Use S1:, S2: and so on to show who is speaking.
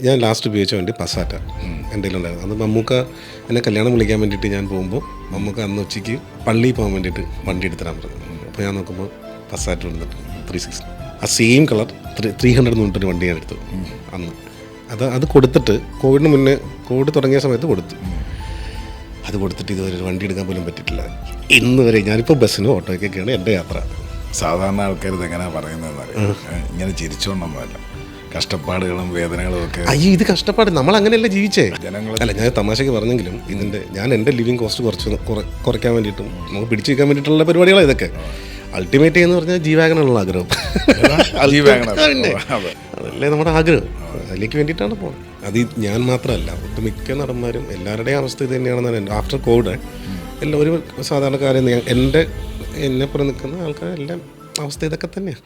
S1: ഞാൻ ലാസ്റ്റ് ഉപയോഗിച്ച വണ്ടി പസാറ്റ എൻ്റെ കയ്യിലുണ്ടായിരുന്നു. അന്ന് മമ്മൂക്ക എന്നെ കല്യാണം വിളിക്കാൻ വേണ്ടിയിട്ട് ഞാൻ പോകുമ്പോൾ മമ്മൂക്ക അന്ന് ഉച്ചയ്ക്ക് പള്ളിയിൽ പോകാൻ വേണ്ടിയിട്ട് വണ്ടി എടുത്തിടാൻ പറഞ്ഞു. അപ്പോൾ ഞാൻ നോക്കുമ്പോൾ പസാറ്റ വന്നിട്ട് 360 ആ സെയിം കളർ 300 എന്ന് പറഞ്ഞിട്ടൊരു വണ്ടി ഞാൻ എടുത്തു അന്ന്. അത് കൊടുത്തിട്ട് കോവിഡിന് മുന്നേ കോവിഡ് തുടങ്ങിയ സമയത്ത് കൊടുത്തു. അത് കൊടുത്തിട്ട് ഇതുവരെ ഒരു വണ്ടി എടുക്കാൻ പോലും പറ്റിയിട്ടില്ല ഇന്ന് വരെ. ഞാനിപ്പോൾ ബസ്സിനും ഓട്ടോയ്ക്കൊക്കെയാണ് എൻ്റെ യാത്ര.
S2: സാധാരണ ആൾക്കാർ ഇതെങ്ങനെയാണ് പറയുന്നതെന്നറിയാം, ഇങ്ങനെ ചിരിച്ചോണ്ടൊന്നുമല്ല, കഷ്ടപ്പാടുകളും വേദനകളും ഒക്കെ.
S1: അയ്യോ, ഇത് കഷ്ടപ്പാട്, നമ്മൾ അങ്ങനെയല്ല ജീവിച്ചേ.
S2: ജനങ്ങൾ
S1: അല്ല, ഞാൻ തമാശയ്ക്ക് പറഞ്ഞെങ്കിലും ഞാൻ എൻ്റെ ലിവിങ് കോസ്റ്റ് കുറയ്ക്കാൻ വേണ്ടിയിട്ടും നമുക്ക് പിടിച്ചു വയ്ക്കാൻ വേണ്ടിയിട്ടുള്ള പരിപാടികളാണ് ഇതൊക്കെ. അൾട്ടിമേറ്റ് എന്ന് പറഞ്ഞാൽ ജീവാഗനുള്ള ആഗ്രഹം. അതല്ലേ നമ്മുടെ ആഗ്രഹം, അതിലേക്ക് വേണ്ടിയിട്ടാണ് പോകുന്നത്. അത് ഞാൻ മാത്രമല്ല, ഒട്ടുമിക്ക നടന്മാരും എല്ലാവരുടെയും അവസ്ഥ ഇത് തന്നെയാണെന്നാണ്. ആഫ്റ്റർ കോവിഡ് എല്ലാവരും സാധാരണക്കാരെ എന്നെപ്പുറം നിൽക്കുന്ന ആൾക്കാരെല്ലാം അവസ്ഥ ഇതൊക്കെ തന്നെയാണ്.